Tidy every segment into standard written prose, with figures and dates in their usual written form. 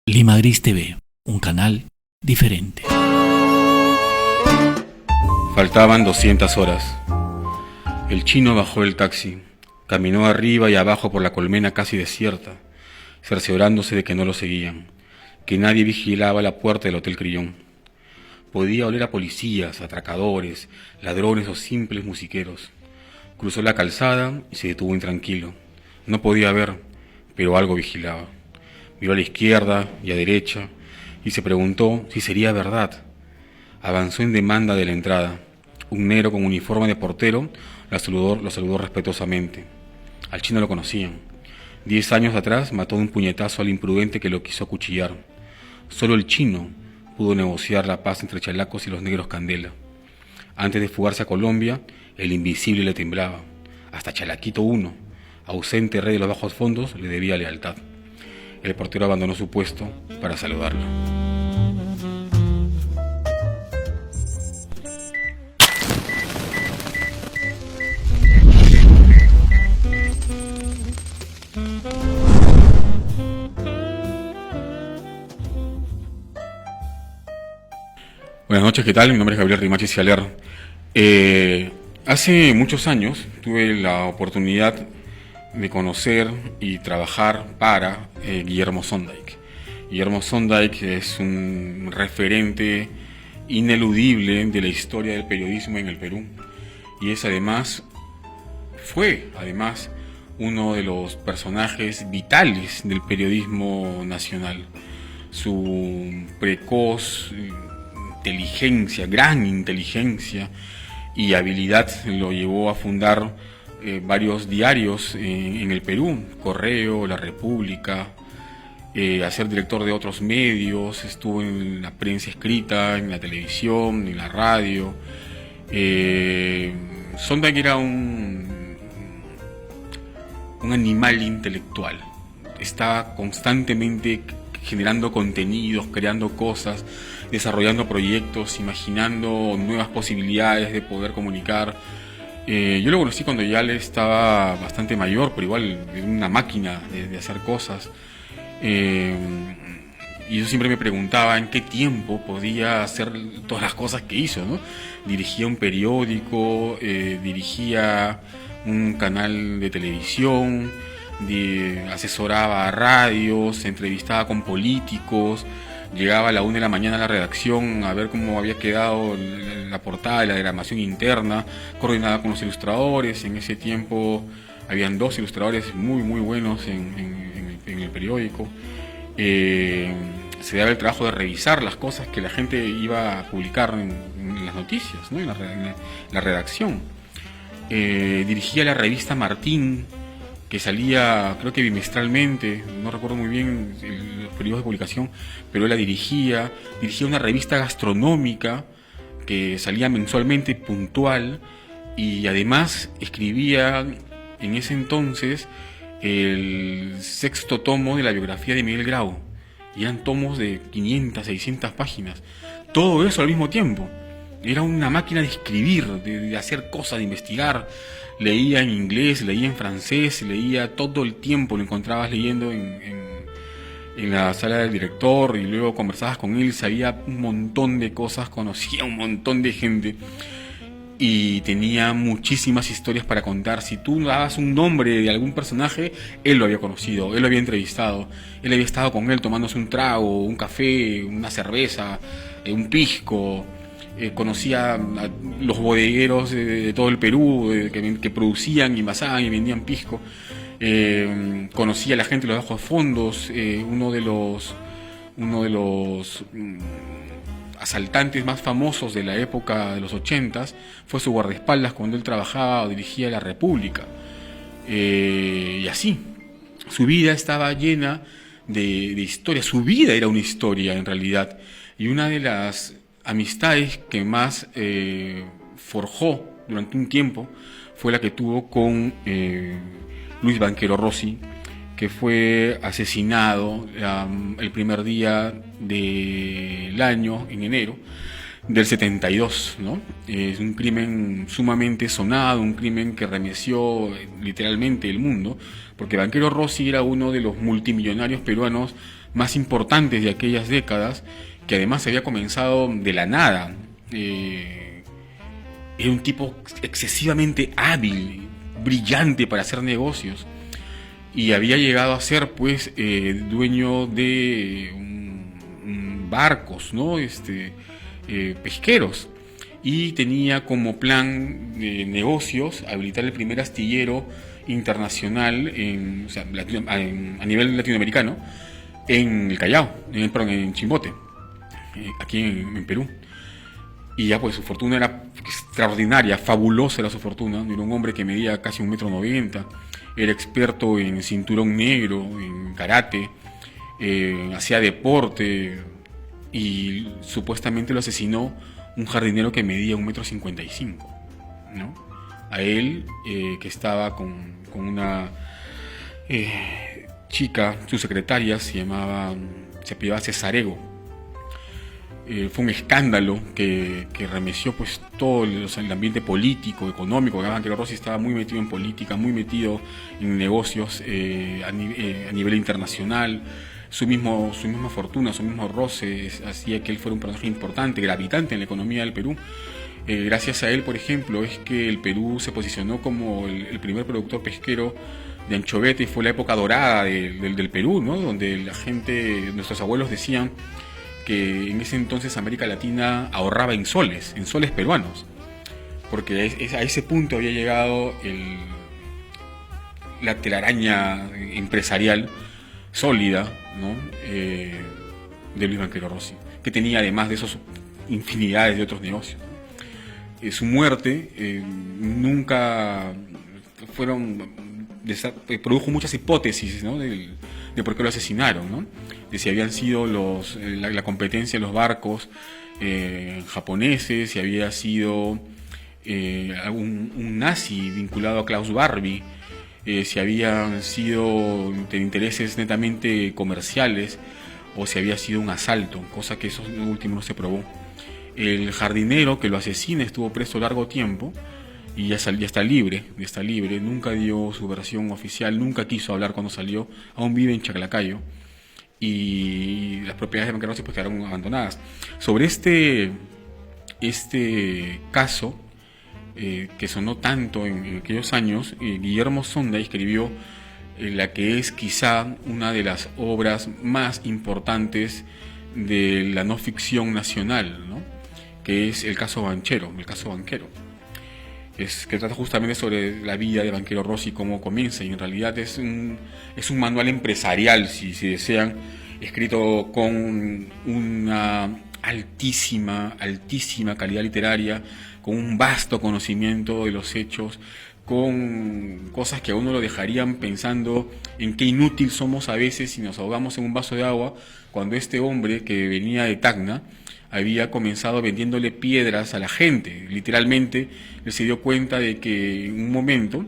Lima Gris TV, un canal diferente. Faltaban 200 horas. El chino bajó del taxi, caminó arriba y abajo por la colmena casi desierta, cerciorándose de que no lo seguían, que nadie vigilaba la puerta del Hotel Crillon. Podía oler a policías, atracadores, ladrones o simples musiqueros. Cruzó la calzada y se detuvo intranquilo. No podía ver, pero algo vigilaba. Miró a la izquierda y a derecha y se preguntó si sería verdad. Avanzó en demanda de la entrada. Un negro con uniforme de portero lo saludó respetuosamente. Al chino lo conocían. 10 años atrás mató de un puñetazo al imprudente que lo quiso acuchillar. Solo el chino pudo negociar la paz entre chalacos y los negros Candela. Antes de fugarse a Colombia, el invisible le temblaba. Hasta Chalaquito I, ausente rey de los bajos fondos, le debía lealtad. El portero abandonó su puesto para saludarlo. Buenas noches, ¿qué tal? Mi nombre es Gabriel Rimachi Cialer. Hace muchos años tuve la oportunidad de conocer y trabajar para Guillermo Sondayk. Guillermo Sondayk es un referente ineludible de la historia del periodismo en el Perú y fue además uno de los personajes vitales del periodismo nacional. Su precoz gran inteligencia y habilidad lo llevó a fundar varios diarios en el Perú, Correo, La República, a ser director de otros medios, estuvo en la prensa escrita, en la televisión, en la radio. Sondayk era un animal intelectual, estaba constantemente generando contenidos, creando cosas, desarrollando proyectos, imaginando nuevas posibilidades de poder comunicar. Yo lo conocí cuando ya le estaba bastante mayor, pero igual una máquina de hacer cosas. Y yo siempre me preguntaba en qué tiempo podía hacer todas las cosas que hizo, ¿no? Dirigía un periódico, dirigía un canal de televisión, asesoraba a radios, entrevistaba con políticos, llegaba a la 1 de la mañana a la redacción a ver cómo había quedado la portada, la diagramación interna, coordinaba con los ilustradores. En ese tiempo habían 2 ilustradores muy buenos en el periódico. Se daba el trabajo de revisar las cosas que la gente iba a publicar en las noticias, ¿no? en la redacción. Dirigía la revista Martín, que salía creo que bimestralmente, no recuerdo muy bien los periodos de publicación, pero él la dirigía una revista gastronómica que salía mensualmente, puntual, y además escribía en ese entonces el 6º tomo de la biografía de Miguel Grau, y eran tomos de 500, 600 páginas, todo eso al mismo tiempo. Era una máquina de escribir, de hacer cosas, de investigar. Leía en inglés, leía en francés, leía todo el tiempo, lo encontrabas leyendo en la sala del director y luego conversabas con él, sabía un montón de cosas, conocía un montón de gente y tenía muchísimas historias para contar. Si tú dabas un nombre de algún personaje, él lo había conocido, él lo había entrevistado, él había estado con él tomándose un trago, un café, una cerveza, un pisco. Conocía a los bodegueros de todo el Perú que producían, envasaban y vendían pisco. Conocía a la gente de los bajos fondos. Uno de los asaltantes más famosos de la época de los 80s fue su guardaespaldas cuando él trabajaba o dirigía La República. Y así, su vida estaba llena de historia. Su vida era una historia en realidad. Y una de las amistades que más forjó durante un tiempo fue la que tuvo con Luis Banquero Rossi, que fue asesinado el primer día del año, en enero del 72, ¿no? Es un crimen sumamente sonado, un crimen que remeció literalmente el mundo, porque Banquero Rossi era uno de los multimillonarios peruanos más importantes de aquellas décadas, que además había comenzado de la nada. Era un tipo excesivamente hábil, brillante para hacer negocios, y había llegado a ser pues dueño de barcos, ¿no? Pesqueros, y tenía como plan de negocios habilitar el primer astillero internacional a nivel latinoamericano en el Callao, en Chimbote, aquí en Perú. Y ya pues su fortuna era extraordinaria, fabulosa era su fortuna. Era un hombre que medía casi 1,90 m, era experto en cinturón negro, en karate, hacía deporte, y supuestamente lo asesinó un jardinero que medía 1,55 m, ¿no? A él, que estaba con una chica, su secretaria, se apellidaba Cesarego. Fue un escándalo que remeció pues todo el ambiente político, económico. Banchero Rossi estaba muy metido en política, muy metido en negocios a nivel internacional. Su misma fortuna, su mismo roce hacía que él fuera un personaje importante, gravitante en la economía del Perú. Gracias a él, por ejemplo, es que el Perú se posicionó como el primer productor pesquero de anchoveta, y fue la época dorada del Perú, ¿no? Donde la gente, nuestros abuelos decían que en ese entonces América Latina ahorraba en soles peruanos, porque a ese punto había llegado la telaraña empresarial sólida, ¿no? De Luis Banchero Rossi, que tenía además de esos infinidades de otros negocios. Su muerte nunca produjo muchas hipótesis, ¿no? de por qué lo asesinaron, ¿no? De si habían sido la competencia de los barcos japoneses, si había sido un nazi vinculado a Klaus Barbie, si habían sido de intereses netamente comerciales, o si había sido un asalto, cosa que eso último no se probó. El jardinero que lo asesina estuvo preso largo tiempo y ya está libre, nunca dio su versión oficial, nunca quiso hablar cuando salió, aún vive en Chaclacayo, y las propiedades de Banchero Rossi pues quedaron abandonadas. Sobre este caso, que sonó tanto en aquellos años, Guillermo Sonda escribió la que es quizá una de las obras más importantes de la no ficción nacional, ¿no? Que es el caso Banchero, que trata justamente sobre la vida de Banchero Rossi, cómo comienza, y en realidad es un manual empresarial, si desean, escrito con una altísima calidad literaria, con un vasto conocimiento de los hechos, con cosas que a uno lo dejarían pensando en qué inútil somos a veces si nos ahogamos en un vaso de agua, cuando este hombre que venía de Tacna había comenzado vendiéndole piedras a la gente. Literalmente, él se dio cuenta de que en un momento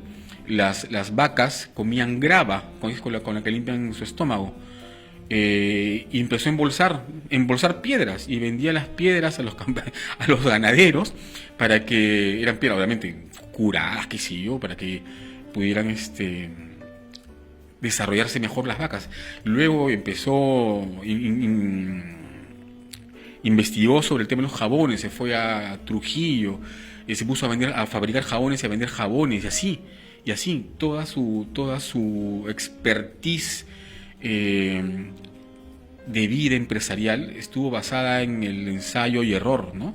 las vacas comían grava con la que limpian su estómago, y empezó a embolsar piedras, y vendía las piedras a los ganaderos, para que eran piedras obviamente curadas, qué sé yo, para que pudieran desarrollarse mejor las vacas. Luego empezó investigó sobre el tema de los jabones, se fue a Trujillo, se puso a fabricar jabones y a vender jabones, y así toda su expertise de vida empresarial estuvo basada en el ensayo y error, ¿no?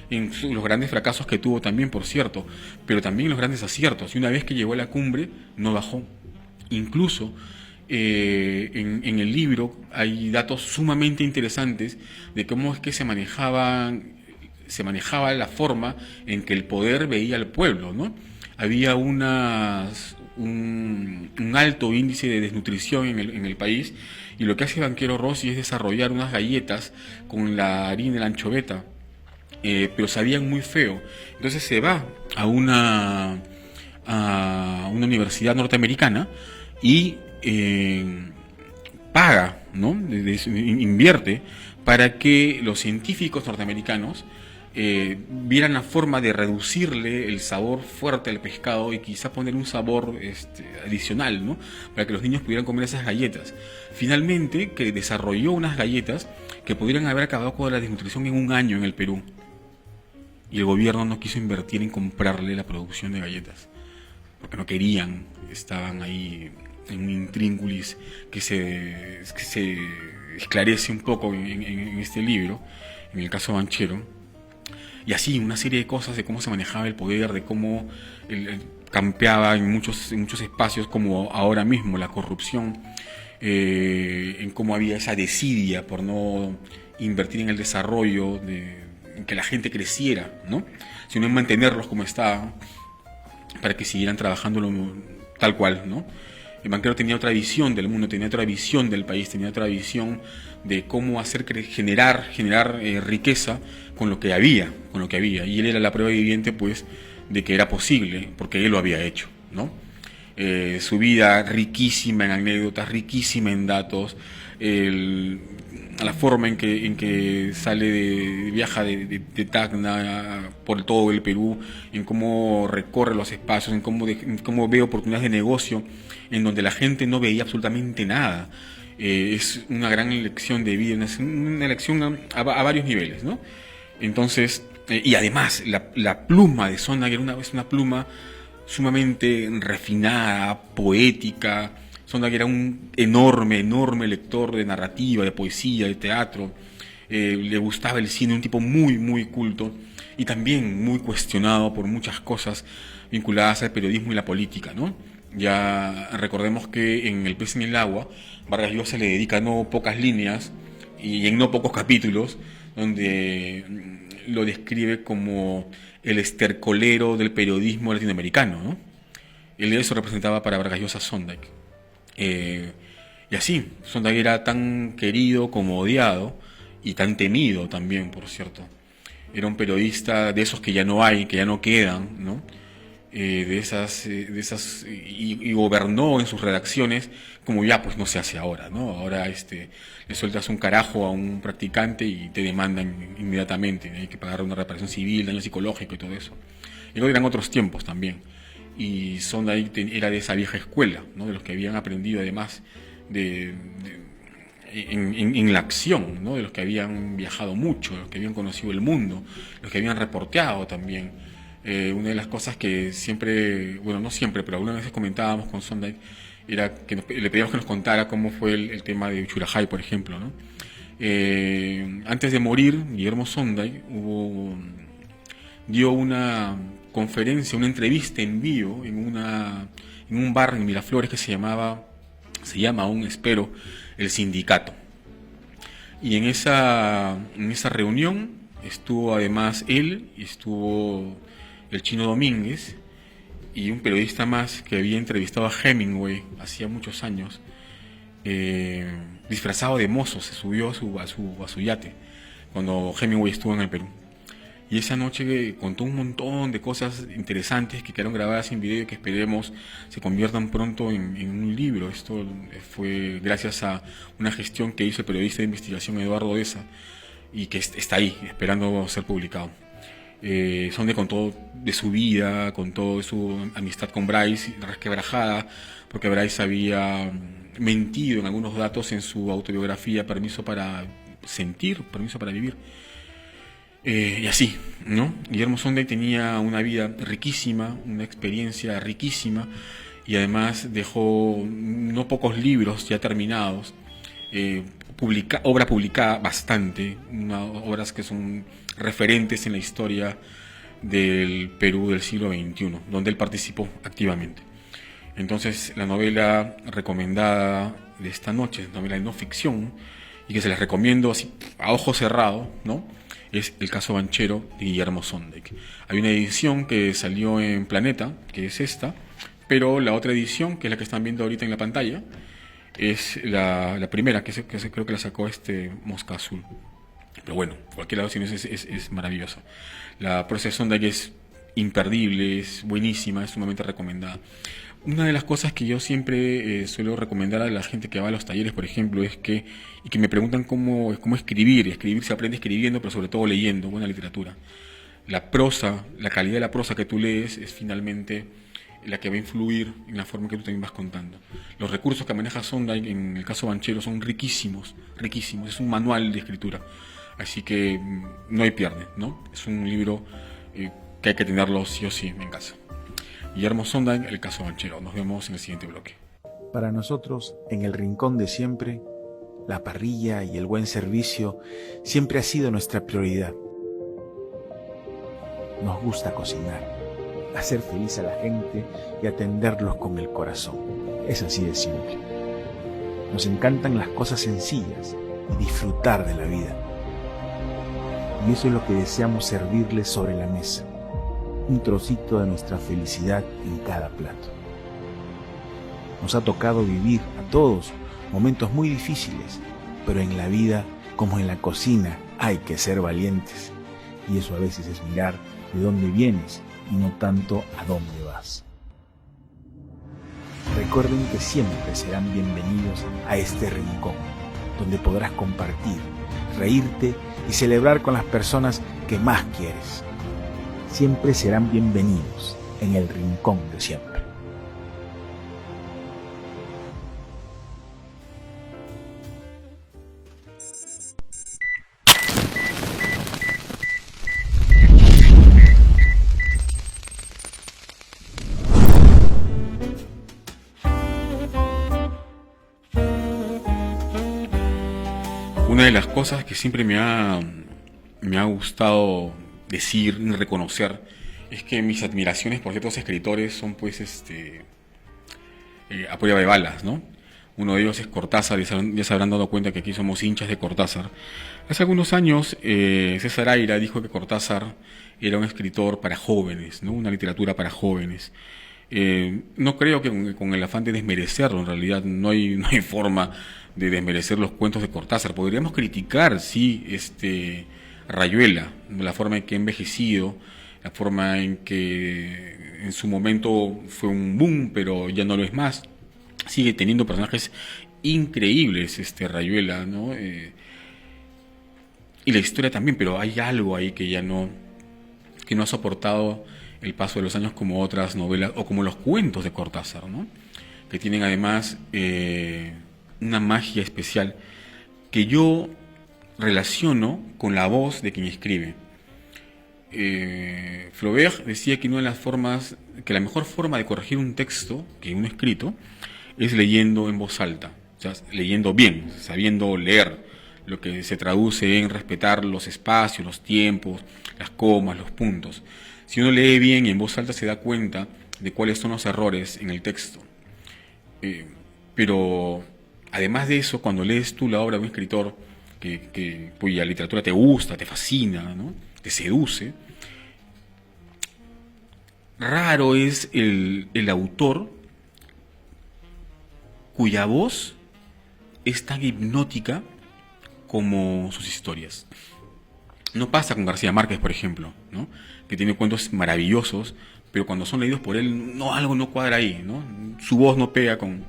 En los grandes fracasos que tuvo también, por cierto, pero también los grandes aciertos. Y una vez que llegó a la cumbre, no bajó. Incluso en el libro hay datos sumamente interesantes de cómo es que se manejaba la forma en que el poder veía al pueblo, ¿no? Había un alto índice de desnutrición en el país, y lo que hace Banchero Rossi es desarrollar unas galletas con la harina de la anchoveta, pero sabían muy feo. Entonces se va a una universidad norteamericana y paga, ¿no? Invierte para que los científicos norteamericanos vieran la forma de reducirle el sabor fuerte al pescado y quizá poner un sabor adicional, ¿no? Para que los niños pudieran comer esas galletas. Finalmente, que desarrolló unas galletas que pudieran haber acabado con la desnutrición en un año en el Perú. Y el gobierno no quiso invertir en comprarle la producción de galletas, porque no querían, estaban ahí en un intríngulis que se esclarece un poco en este libro, en el caso Banchero. Y así, una serie de cosas de cómo se manejaba el poder, de cómo campeaba en muchos espacios, como ahora mismo la corrupción, en cómo había esa desidia por no invertir en el desarrollo, en que la gente creciera, ¿no? Sino en mantenerlos como estaban, para que siguieran trabajando tal cual, ¿no? El banquero tenía otra visión del mundo, tenía otra visión del país, tenía otra visión de cómo hacer generar riqueza con lo que había. Y él era la prueba viviente, pues, de que era posible, porque él lo había hecho, ¿no? Su vida riquísima en anécdotas, riquísima en datos, la forma en que viaja de Tacna por todo el Perú, en cómo recorre los espacios, en cómo ve oportunidades de negocio en donde la gente no veía absolutamente nada. Es una gran lección de vida, una lección a varios niveles, ¿no? Entonces, y además la pluma de Sónaga es una pluma sumamente refinada, poética. Sónaga era un enorme lector de narrativa, de poesía, de teatro. Le gustaba el cine, un tipo muy, muy culto y también muy cuestionado por muchas cosas vinculadas al periodismo y la política, ¿no? Ya recordemos que en El pez en el agua, Vargas Llosa le dedica no pocas líneas y en no pocos capítulos, donde lo describe como el estercolero del periodismo latinoamericano, ¿no? Él eso representaba para Vargas Llosa Sónaga. Y así, Sónaga era tan querido como odiado y tan temido también, por cierto. Era un periodista de esos que ya no hay, que ya no quedan, ¿no? Y gobernó en sus redacciones como ya pues no se hace ahora, ¿no? Ahora le sueltas un carajo a un practicante y te demandan inmediatamente, hay que pagar una reparación civil, daño psicológico y todo eso. Y luego eran otros tiempos también. Y Sónaga era de esa vieja escuela, ¿no? De los que habían aprendido además en la acción, ¿no? De los que habían viajado mucho, de los que habían conocido el mundo, los que habían reporteado también. Una de las cosas que siempre, bueno, no siempre, pero algunas veces comentábamos con Sónaga era que le pedíamos que nos contara cómo fue el tema de Uchurajay, por ejemplo, ¿no? Antes de morir, Guillermo Sónaga dio una conferencia, una entrevista en vivo en un bar en Miraflores que se llama aún, espero, El Sindicato. Y en esa reunión estuvo además él, y estuvo el Chino Domínguez y un periodista más que había entrevistado a Hemingway hacía muchos años, disfrazado de mozo, se subió a su yate cuando Hemingway estuvo en el Perú. Y esa noche contó un montón de cosas interesantes que quedaron grabadas en video y que esperemos se conviertan pronto en un libro. Esto fue gracias a una gestión que hizo el periodista de investigación Eduardo Deza y que está ahí, esperando ser publicado. Sónaga contó de su vida, contó de su amistad con Bryce, resquebrajada, porque Bryce había mentido en algunos datos en su autobiografía Permiso para sentir, Permiso para vivir. Y así, ¿no? Guillermo Sónaga tenía una vida riquísima, una experiencia riquísima, y además dejó no pocos libros ya terminados, obra publicada bastante, obras que son referentes en la historia del Perú del siglo XXI, donde él participó activamente. Entonces, la novela recomendada de esta noche, es una novela de no ficción, y que se les recomiendo así a ojo cerrado, ¿no? Es El caso Banchero de Guillermo Sónaga. Hay una edición que salió en Planeta, que es esta, pero la otra edición, que es la que están viendo ahorita en la pantalla, es la primera, que creo que la sacó Mosca Azul. Pero bueno, cualquier lado es maravillosa. La prosa de Sónaga es imperdible, es buenísima, es sumamente recomendada. Una de las cosas que yo siempre suelo recomendar a la gente que va a los talleres, por ejemplo, es y que me preguntan cómo escribir. Escribir se aprende escribiendo, pero sobre todo leyendo buena literatura. La prosa, la calidad de la prosa que tú lees es finalmente la que va a influir en la forma que tú también vas contando. Los recursos que maneja Sondheim en el caso Banchero son riquísimos, riquísimos. Es un manual de escritura. Así que no hay pierde, ¿no? Es un libro que hay que tenerlo sí o sí en casa. Guillermo Sondheim, el caso Banchero. Nos vemos en el siguiente bloque. Para nosotros, en el rincón de siempre, la parrilla y el buen servicio siempre ha sido nuestra prioridad. Nos gusta cocinar, hacer feliz a la gente y atenderlos con el corazón. Es así de simple. Nos encantan las cosas sencillas y disfrutar de la vida. Y eso es lo que deseamos servirles sobre la mesa. Un trocito de nuestra felicidad en cada plato. Nos ha tocado vivir a todos momentos muy difíciles, pero en la vida, como en la cocina, hay que ser valientes. Y eso a veces es mirar de dónde vienes y no tanto a dónde vas. Recuerden que siempre serán bienvenidos a este rincón, donde podrás compartir, reírte y celebrar con las personas que más quieres. Siempre serán bienvenidos en el rincón de siempre. Una de las cosas que siempre me ha gustado decir, reconocer, es que mis admiraciones por ciertos escritores son pues a prueba de balas, ¿no? Uno de ellos es Cortázar, ya se habrán dado cuenta que aquí somos hinchas de Cortázar. Hace algunos años César Aira dijo que Cortázar era un escritor para jóvenes, ¿no? Una literatura para jóvenes. No creo que con el afán de desmerecerlo, en realidad no hay forma de desmerecer los cuentos de Cortázar. Podríamos criticar, sí, Rayuela, la forma en que ha envejecido, la forma en que en su momento fue un boom, pero ya no lo es más. Sigue teniendo personajes increíbles, Rayuela, ¿no? Y la historia también, pero hay algo ahí que no ha soportado el paso de los años como otras novelas o como los cuentos de Cortázar, ¿no? Que tienen además una magia especial que yo relaciono con la voz de quien escribe. Flaubert decía que la mejor forma de corregir un texto, que un escrito, es leyendo en voz alta, o sea, leyendo bien, sabiendo leer, lo que se traduce en respetar los espacios, los tiempos, las comas, los puntos. Si uno lee bien y en voz alta se da cuenta de cuáles son los errores en el texto. Pero además de eso, cuando lees tú la obra de un escritor cuya literatura te gusta, te fascina, ¿no? Te seduce, raro es el autor cuya voz es tan hipnótica como sus historias. No pasa con García Márquez, por ejemplo, ¿no? Que tiene cuentos maravillosos, pero cuando son leídos por él, algo no cuadra ahí, ¿no? Su voz no pega con...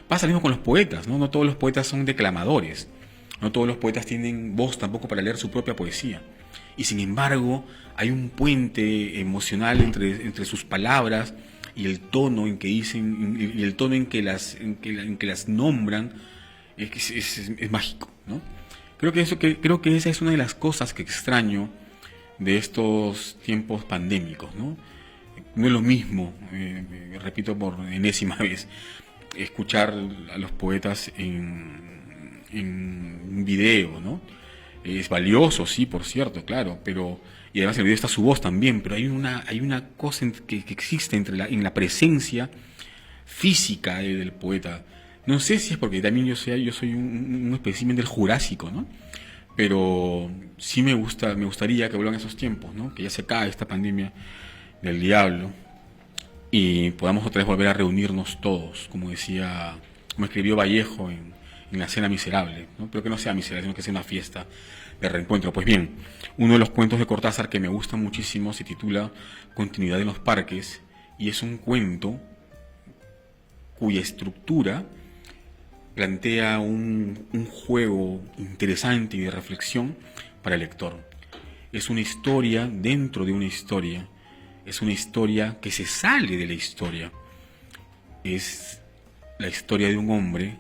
Pasa lo mismo con los poetas, ¿no? No todos los poetas son declamadores, no todos los poetas tienen voz tampoco para leer su propia poesía. Y sin embargo, hay un puente emocional entre sus palabras y el tono en que dicen, y el tono en que las nombran, es mágico, ¿no? Creo que esa es una de las cosas que extraño de estos tiempos pandémicos, ¿no? No es lo mismo, repito por enésima vez, escuchar a los poetas en un video, ¿no? Es valioso, sí, por cierto, claro, pero y además en el video está su voz también, pero hay una cosa que existe en la presencia física del poeta. No sé si es porque también yo soy un espécimen del Jurásico, ¿no? Pero sí me gustaría que vuelvan esos tiempos, ¿no? Que ya se acabe esta pandemia del diablo y podamos otra vez volver a reunirnos todos, como escribió Vallejo en La Cena Miserable, ¿no? Pero que no sea miserable, sino que sea una fiesta de reencuentro. Pues bien, uno de los cuentos de Cortázar que me gusta muchísimo se titula Continuidad en los parques, y es un cuento cuya estructura plantea un juego interesante y de reflexión para el lector. Es una historia dentro de una historia, es una historia que se sale de la historia. Es la historia de un hombre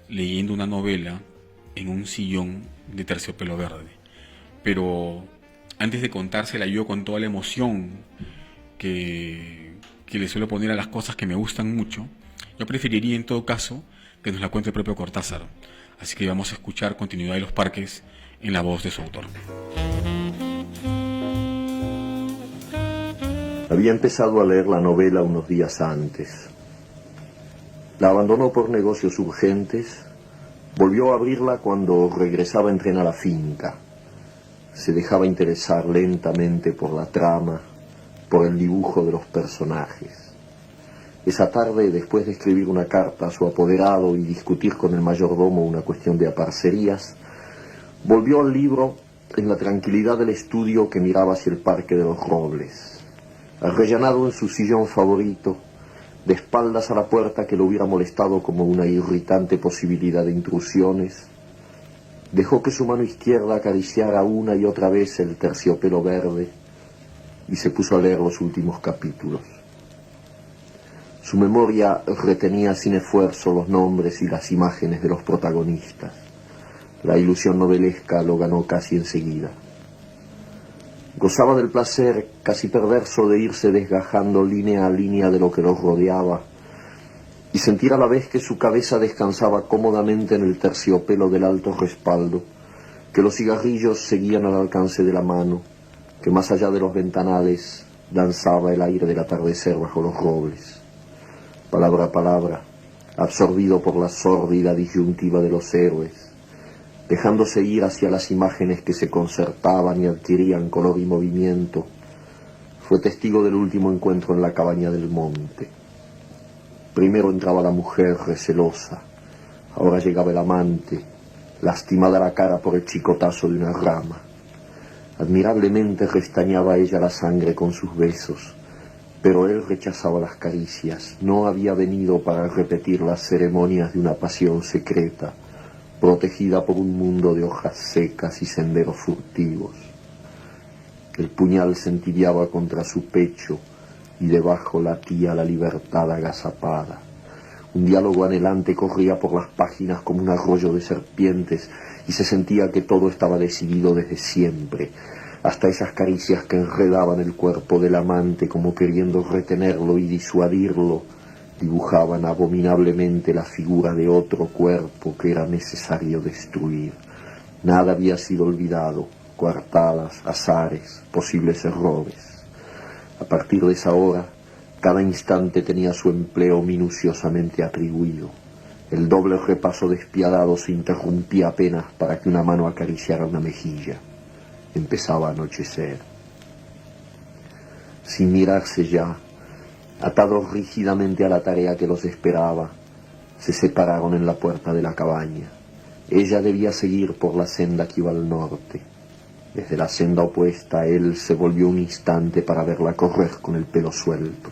leyendo una novela en un sillón de terciopelo verde. Pero antes de contársela yo con toda la emoción que le suelo poner a las cosas que me gustan mucho, yo preferiría en todo caso que nos la cuente el propio Cortázar. Así que vamos a escuchar Continuidad de los Parques en la voz de su autor. Había empezado a leer la novela unos días antes. La abandonó por negocios urgentes, volvió a abrirla cuando regresaba en tren a la finca. Se dejaba interesar lentamente por la trama, por el dibujo de los personajes. Esa tarde, después de escribir una carta a su apoderado y discutir con el mayordomo una cuestión de aparcerías, volvió al libro en la tranquilidad del estudio que miraba hacia el Parque de los Robles. Arrellanado en su sillón favorito, de espaldas a la puerta que lo hubiera molestado como una irritante posibilidad de intrusiones, dejó que su mano izquierda acariciara una y otra vez el terciopelo verde y se puso a leer los últimos capítulos. Su memoria retenía sin esfuerzo los nombres y las imágenes de los protagonistas. La ilusión novelesca lo ganó casi enseguida. Gozaba del placer casi perverso de irse desgajando línea a línea de lo que los rodeaba y sentir a la vez que su cabeza descansaba cómodamente en el terciopelo del alto respaldo, que los cigarrillos seguían al alcance de la mano, que más allá de los ventanales danzaba el aire del atardecer bajo los robles. Palabra a palabra, absorbido por la sórdida disyuntiva de los héroes, dejándose ir hacia las imágenes que se concertaban y adquirían color y movimiento, fue testigo del último encuentro en la cabaña del monte. Primero entraba la mujer recelosa, ahora llegaba el amante, lastimada la cara por el chicotazo de una rama. Admirablemente restañaba ella la sangre con sus besos, pero él rechazaba las caricias. No había venido para repetir las ceremonias de una pasión secreta, protegida por un mundo de hojas secas y senderos furtivos. El puñal se entibiaba contra su pecho y debajo latía la libertad agazapada. Un diálogo anhelante corría por las páginas como un arroyo de serpientes y se sentía que todo estaba decidido desde siempre, hasta esas caricias que enredaban el cuerpo del amante como queriendo retenerlo y disuadirlo, dibujaban abominablemente la figura de otro cuerpo que era necesario destruir. Nada había sido olvidado, coartadas, azares, posibles errores. A partir de esa hora, cada instante tenía su empleo minuciosamente atribuido. El doble repaso despiadado se interrumpía apenas para que una mano acariciara una mejilla. Empezaba a anochecer. Sin mirarse ya, atados rígidamente a la tarea que los esperaba, se separaron en la puerta de la cabaña. Ella debía seguir por la senda que iba al norte. Desde la senda opuesta, él se volvió un instante para verla correr con el pelo suelto.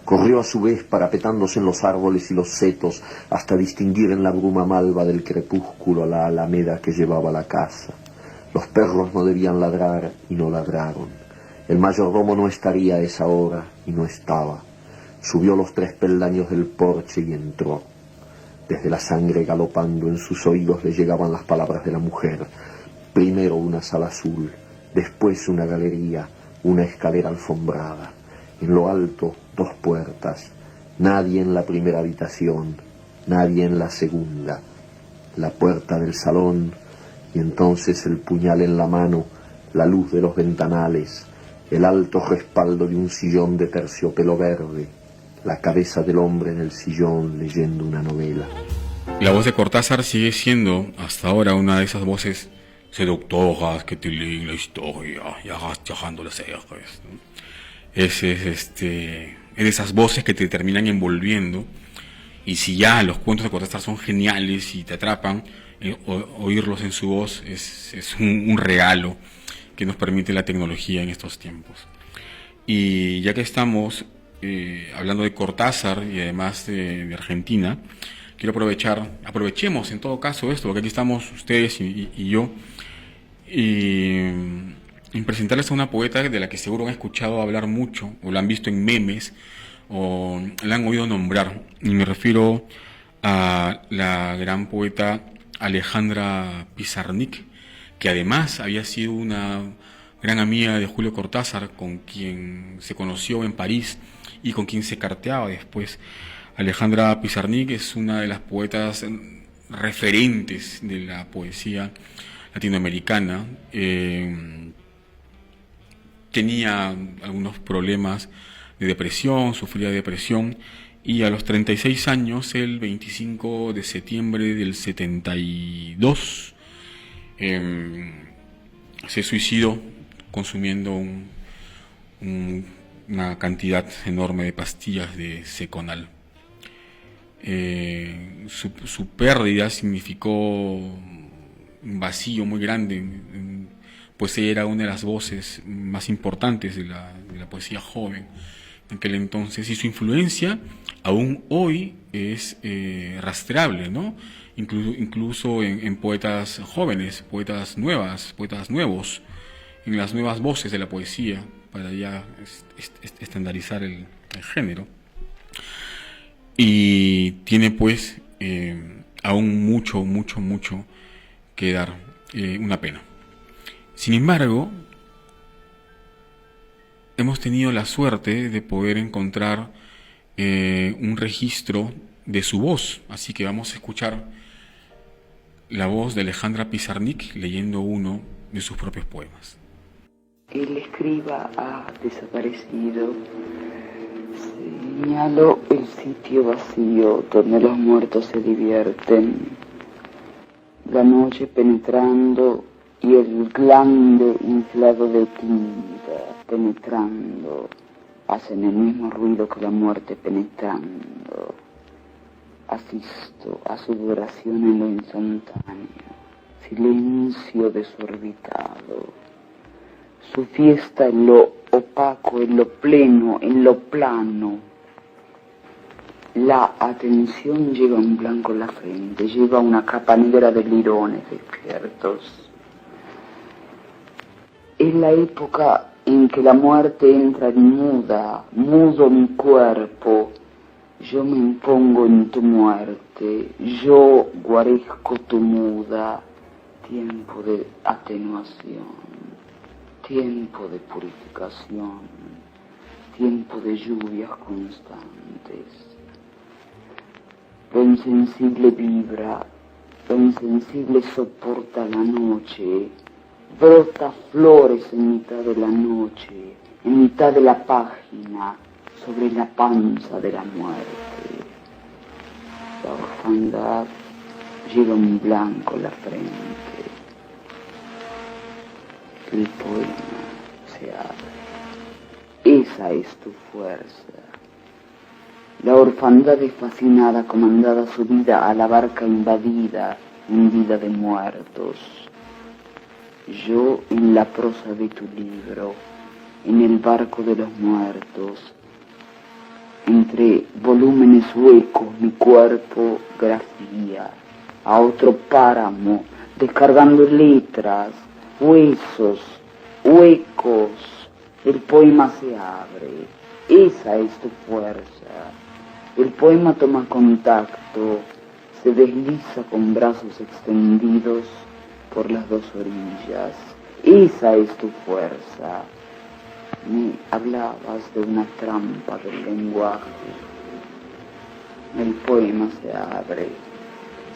Corrió a su vez parapetándose en los árboles y los setos hasta distinguir en la bruma malva del crepúsculo la alameda que llevaba a la casa. Los perros no debían ladrar y no ladraron. El mayordomo no estaría a esa hora y no estaba. Subió los 3 peldaños del porche y entró. Desde la sangre galopando en sus oídos le llegaban las palabras de la mujer. Primero una sala azul, después una galería, una escalera alfombrada. En lo alto 2 puertas. Nadie en la primera habitación, nadie en la segunda. La puerta del salón y entonces el puñal en la mano, la luz de los ventanales, el alto respaldo de un sillón de terciopelo verde, la cabeza del hombre en el sillón leyendo una novela. La voz de Cortázar sigue siendo hasta ahora una de esas voces seductoras que te leen la historia y agachando las cejas, ¿no? Es de esas voces que te terminan envolviendo, y si ya los cuentos de Cortázar son geniales y te atrapan, oírlos en su voz es un regalo que nos permite la tecnología en estos tiempos. Y ya que estamos hablando de Cortázar y además de Argentina, quiero aprovechemos en todo caso esto, porque aquí estamos ustedes y yo, y presentarles a una poeta de la que seguro han escuchado hablar mucho, o la han visto en memes, o la han oído nombrar, y me refiero a la gran poeta Alejandra Pizarnik, que además había sido una gran amiga de Julio Cortázar, con quien se conoció en París y con quien se carteaba después. Alejandra Pizarnik es una de las poetas referentes de la poesía latinoamericana. Tenía algunos problemas de depresión, sufría de depresión, y a los 36 años, el 25 de septiembre del 72, se suicidó consumiendo una cantidad enorme de pastillas de Seconal. Su pérdida significó un vacío muy grande, pues ella era una de las voces más importantes de la poesía joven en aquel entonces, y su influencia aún hoy es rastreable, ¿no? Incluso en poetas jóvenes, poetas nuevos, en las nuevas voces de la poesía, para ya estandarizar el género. Y tiene pues aún mucho que dar, una pena. Sin embargo, hemos tenido la suerte de poder encontrar un registro de su voz, así que vamos a escuchar la voz de Alejandra Pizarnik leyendo uno de sus propios poemas. El escriba ha desaparecido. Señalo el sitio vacío donde los muertos se divierten. La noche penetrando y el glande inflado de tinta penetrando hacen el mismo ruido que la muerte penetrando. Asisto a su duración en lo instantáneo, silencio desorbitado. Su fiesta en lo opaco, en lo pleno, en lo plano. La atención lleva un blanco en la frente, lleva una capa negra de lirones despiertos. Es la época en que la muerte entra en mudo mi cuerpo. Yo me impongo en tu muerte, yo guarezco tu muda. Tiempo de atenuación, tiempo de purificación, tiempo de lluvias constantes. Lo insensible vibra, lo insensible soporta la noche, brota flores en mitad de la noche, en mitad de la página, sobre la panza de la muerte. La orfandad lleva un blanco en la frente. El poema se abre. Esa es tu fuerza. La orfandad es fascinada, comandada subida a la barca invadida, hundida de muertos. Yo en la prosa de tu libro, en el barco de los muertos, entre volúmenes huecos mi cuerpo grafía a otro páramo, descargando letras, huesos, huecos. El poema se abre. Esa es tu fuerza. El poema toma contacto, se desliza con brazos extendidos por las dos orillas. Esa es tu fuerza. Me hablabas de una trampa del lenguaje. El poema se abre.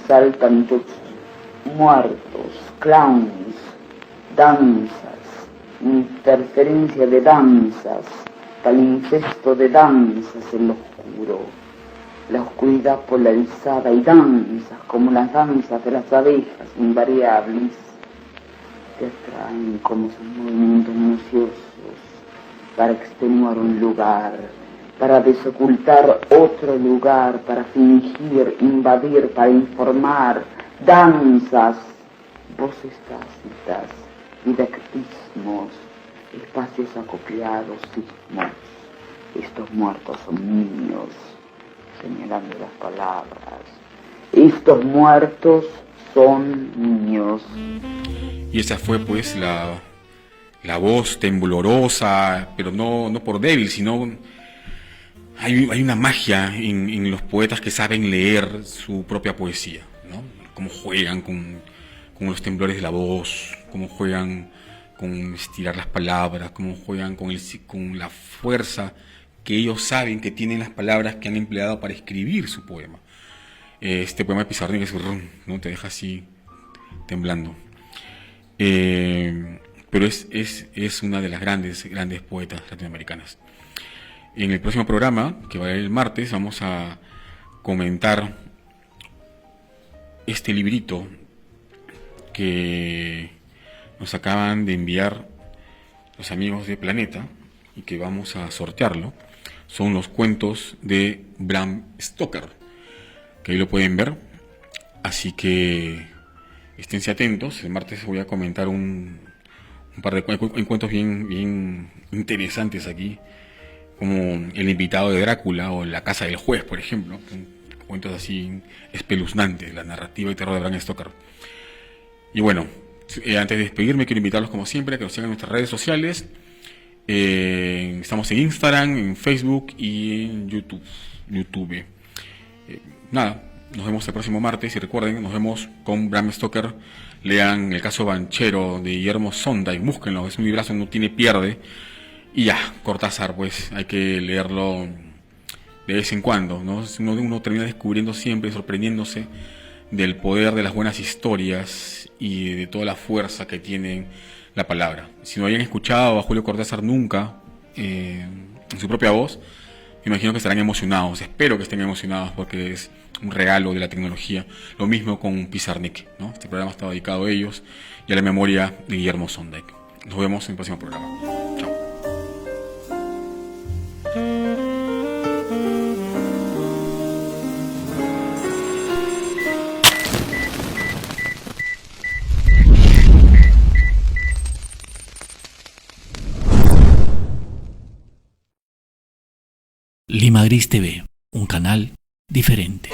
Saltan tus muertos, clowns, danzas, interferencia de danzas, palincesto de danzas en lo oscuro. La oscuridad polarizada y danzas como las danzas de las abejas invariables te atraen como sus movimientos minuciosos para extenuar un lugar, para desocultar otro lugar, para fingir, invadir, para informar, danzas, voces tácitas, didactismos, espacios acopiados, sismos. Estos muertos son niños, señalando las palabras. Estos muertos son niños. Y esa fue pues la voz temblorosa, pero no por débil, sino hay una magia en los poetas que saben leer su propia poesía, ¿no? Cómo juegan con los temblores de la voz, cómo juegan con estirar las palabras, cómo juegan con la fuerza que ellos saben que tienen las palabras que han empleado para escribir su poema. Este poema de Pizarnik es ¿no? Te deja así temblando. Pero es una de las grandes poetas latinoamericanas. En el próximo programa, que va a ser el martes, vamos a comentar este librito que nos acaban de enviar los amigos de Planeta y que vamos a sortearlo. Son los cuentos de Bram Stoker, que ahí lo pueden ver. Así que esténse atentos. El martes voy a comentar un par de cuentos bien interesantes aquí, como El invitado de Drácula o La casa del juez, por ejemplo. Cuentos así espeluznantes, la narrativa y terror de Bram Stoker. Y bueno, antes de despedirme, quiero invitarlos como siempre a que nos sigan en nuestras redes sociales. Estamos en Instagram, en Facebook y en YouTube. Nada, nos vemos el próximo martes y recuerden, nos vemos con Bram Stoker. Lean El caso Banchero de Guillermo Sonda y búsquenlo, es un librazo, no tiene pierde. Y ya, Cortázar, pues hay que leerlo de vez en cuando, ¿no? Uno termina descubriendo siempre, sorprendiéndose del poder de las buenas historias y de toda la fuerza que tiene la palabra. Si no hayan escuchado a Julio Cortázar nunca en su propia voz, me imagino que estarán emocionados. Espero que estén emocionados porque es un regalo de la tecnología. Lo mismo con Pizarnik, ¿no? Este programa está dedicado a ellos y a la memoria de Guillermo Sonda. Nos vemos en el próximo programa. Chao. Lima Gris TV, un canal diferente.